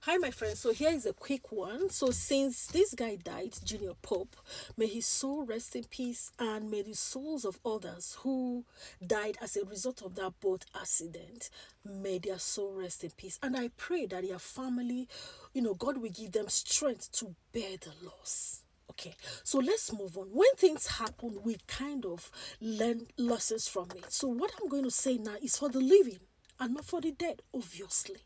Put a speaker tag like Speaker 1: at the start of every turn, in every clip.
Speaker 1: Hi, my friends. So here is a quick one. So since this guy died, Junior Pope, may his soul rest in peace, and may the souls of others who died as a result of that boat accident, may their soul rest in peace. And I pray that their family, God will give them strength to bear the loss. Okay, so let's move on. When things happen, we kind of learn lessons from it. So what I'm going to say now is for the living and not for the dead, obviously.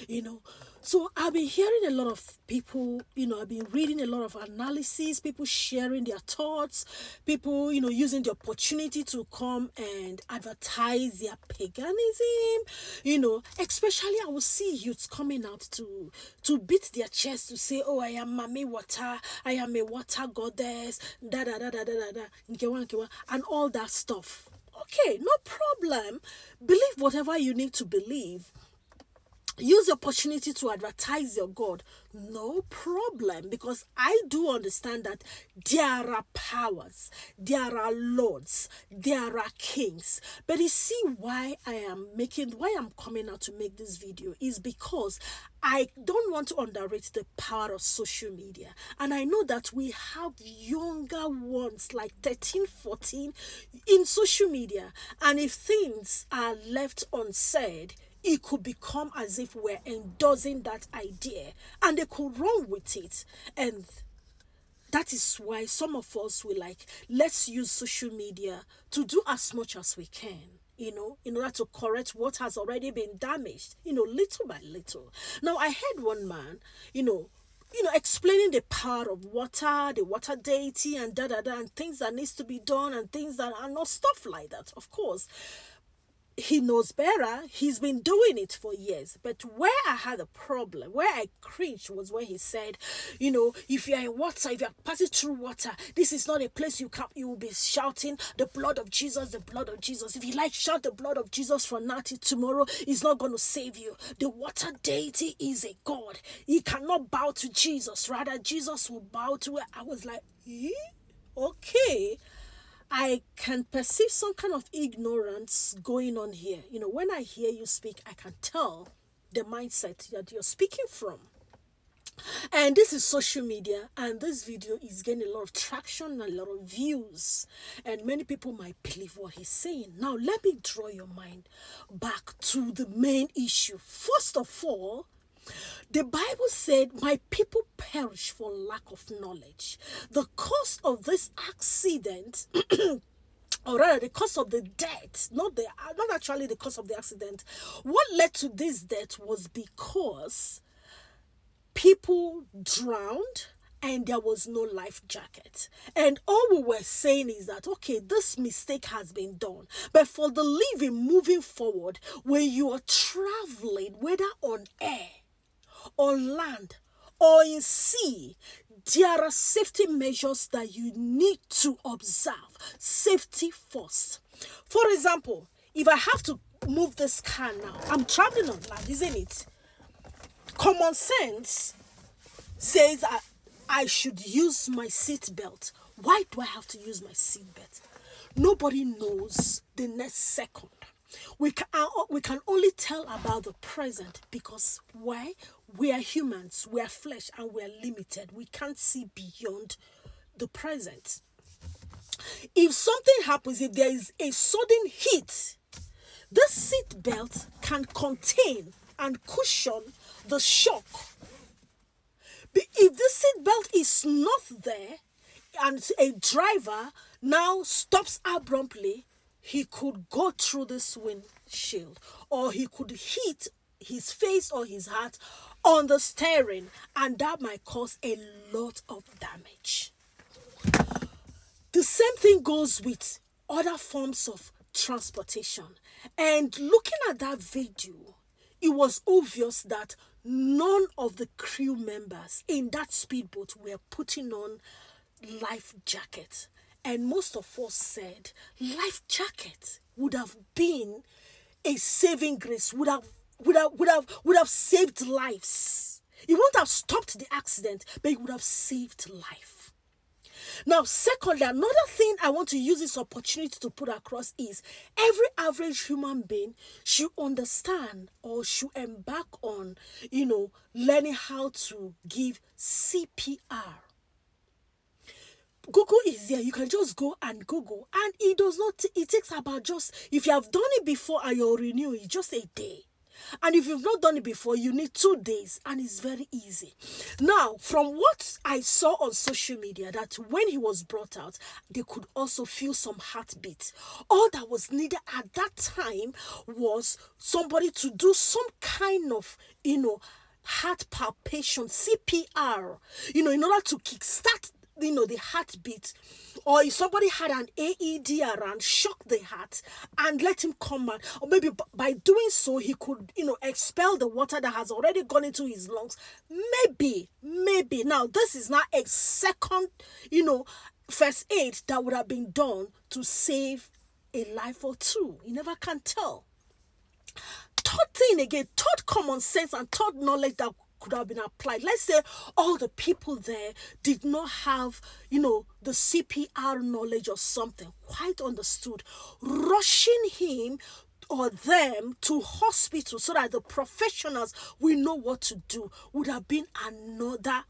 Speaker 1: You know, so I've been hearing a lot of people, I've been reading a lot of analysis, people sharing their thoughts, people, using the opportunity to come and advertise their paganism, especially I will see youths coming out to beat their chest to say, oh, I am Mami Water, I am a water goddess, da da da da da da, nkewa nkewa, and all that stuff. Okay, no problem. Believe whatever you need to believe. Use the opportunity to advertise your God. No problem. Because I do understand that there are powers, there are lords, there are kings. But you see why I'm coming out to make this video is because I don't want to underrate the power of social media. And I know that we have younger ones like 13, 14 in social media. And if things are left unsaid, it could become as if we're endorsing that idea and they could run with it. And that is why some of us will let's use social media to do as much as we can, in order to correct what has already been damaged, little by little. Now, I heard one man, explaining the power of water, the water deity, and da da da, and things that needs to be done, and things that are not stuff like that. Of course, he knows better. He's been doing it for years. But where I had a problem, where I cringed, was when he said, if you're in water, if you're passing through water, this is not a place you will be shouting the blood of Jesus, the blood of Jesus. If you shout the blood of Jesus from now till tomorrow, it's not going to save you. The water deity is a God. He cannot bow to Jesus. Rather, Jesus will bow to it. I was like, okay. I can perceive some kind of ignorance going on here. When I hear you speak, I can tell the mindset that you're speaking from. And this is social media, and this video is getting a lot of traction and a lot of views. And many people might believe what he's saying. Now, let me draw your mind back to the main issue. First of all, the Bible said, my people perish for lack of knowledge. The cause of this accident, or rather the cause of the death, not actually the cause of the accident. What led to this death was because people drowned and there was no life jacket. And all we were saying is that, okay, this mistake has been done. But for the living moving forward, when you are traveling, whether on air, on land, or in sea, there are safety measures that you need to observe. Safety first. For example, if I have to move this car now, I'm traveling on land, isn't it? Common sense says I should use my seat belt. Why do I have to use my seat belt? Nobody knows the next second. We can only tell about the present because why? We are humans, we are flesh, and we are limited. We can't see beyond the present. If something happens, if there is a sudden hit, this seat belt can contain and cushion the shock. But if the seat belt is not there and a driver now stops abruptly, he could go through this windshield, or he could hit his face or his heart on the steering, and that might cause a lot of damage. The same thing goes with other forms of transportation. And looking at that video, it was obvious that none of the crew members in that speedboat were putting on life jackets. And most of us said life jacket would have been a saving grace, would have saved lives. It wouldn't have stopped the accident, but it would have saved life. Now, secondly, another thing I want to use this opportunity to put across is every average human being should understand or should embark on, learning how to give CPR. Google is there. You can just go and Google, and it does not. It takes about just, if you have done it before and you're renewing, it's just a day. And if you've not done it before, you need 2 days, and it's very easy. Now, from what I saw on social media, that when he was brought out, they could also feel some heartbeat. All that was needed at that time was somebody to do some kind of, heart palpation, CPR, in order to kickstart the heartbeat. Or if somebody had an AED around, shock the heart and let him come out. Or maybe by doing so, he could, expel the water that has already gone into his lungs. Maybe. Now, this is not a second, first aid that would have been done to save a life or two. You never can tell. Third thing again, third common sense and third knowledge that could have been applied. Let's say all the people there did not have, the CPR knowledge or something. Quite understood. Rushing him or them to hospital so that the professionals will know what to do would have been another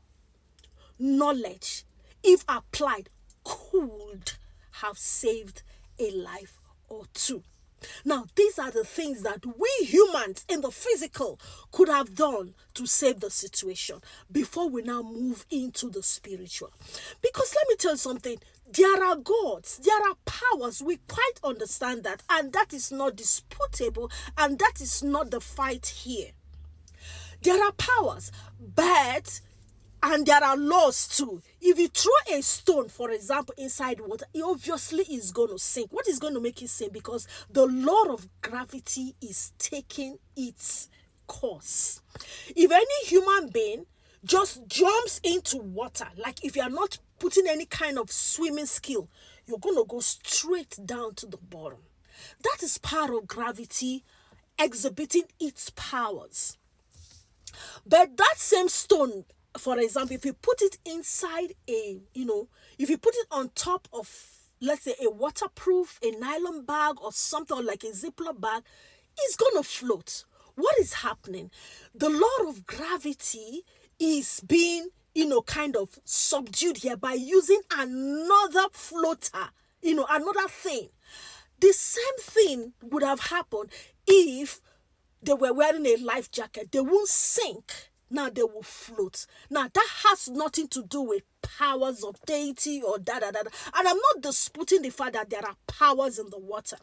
Speaker 1: knowledge, if applied, could have saved a life or two. Now, these are the things that we humans in the physical could have done to save the situation before we now move into the spiritual. Because let me tell you something, there are gods, there are powers, we quite understand that, and that is not disputable, and that is not the fight here. There are powers, but and there are laws too. If you throw a stone, for example, inside water, it obviously is going to sink. What is going to make it sink? Because the law of gravity is taking its course. If any human being just jumps into water, like if you are not putting any kind of swimming skill, you're going to go straight down to the bottom. That is power of gravity exhibiting its powers. But that same stone, for example, if you put it inside if you put it on top of, let's say, a waterproof, a nylon bag or something, or like a Ziploc bag, it's going to float. What is happening? The law of gravity is being, kind of subdued here by using another floater, another thing. The same thing would have happened if they were wearing a life jacket. They won't sink. Now they will float. Now that has nothing to do with powers of deity or And I'm not disputing the fact that there are powers in the water.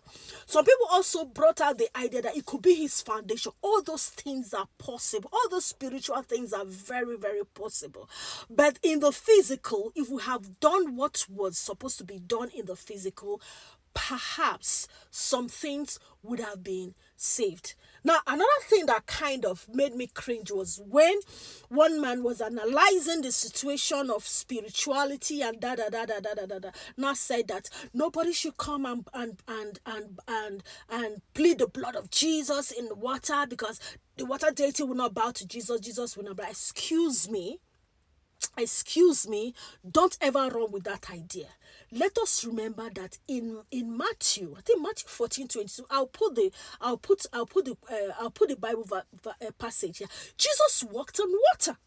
Speaker 1: Some people also brought out the idea that it could be his foundation. All those things are possible. All those spiritual things are very, very possible. But in the physical, if we have done what was supposed to be done in the physical, perhaps some things would have been saved. Now, another thing that kind of made me cringe was when one man was analyzing the situation of spirituality and now said that nobody should come and plead the blood of Jesus in the water because the water deity will not bow to Jesus. Jesus will not bow. Excuse me, don't ever run with that idea. Let us remember that in Matthew, I think Matthew 14:22. I'll put the Bible passage here. Jesus walked on water.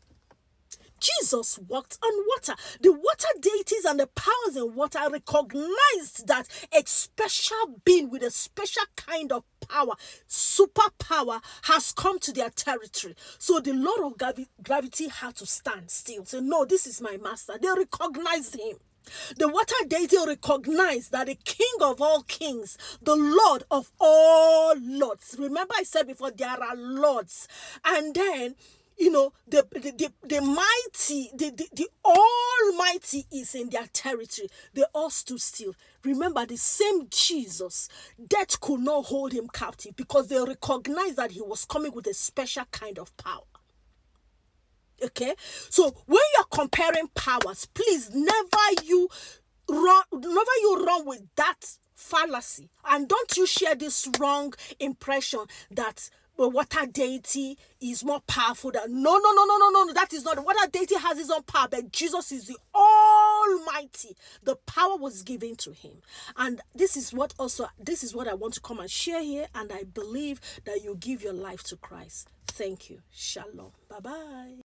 Speaker 1: Jesus walked on water. The water deities and the powers in water recognized that a special being with a special kind of power, superpower, has come to their territory. So the law of gravity had to stand still. Say, no, this is my master. They recognized him. The water deity recognized that the King of all kings, the Lord of all lords. Remember I said before, there are lords. And then, the mighty, the almighty is in their territory. They all stood still. Remember, the same Jesus, death could not hold him captive because they recognized that he was coming with a special kind of power. Okay, so when you're comparing powers, please never you run with that fallacy, and don't you share this wrong impression that the water deity is more powerful than no. That is not. The water deity has his own power, but Jesus is the Almighty. The power was given to him. And this is what I want to come and share here. And I believe that you give your life to Christ. Thank you. Shalom. Bye-bye.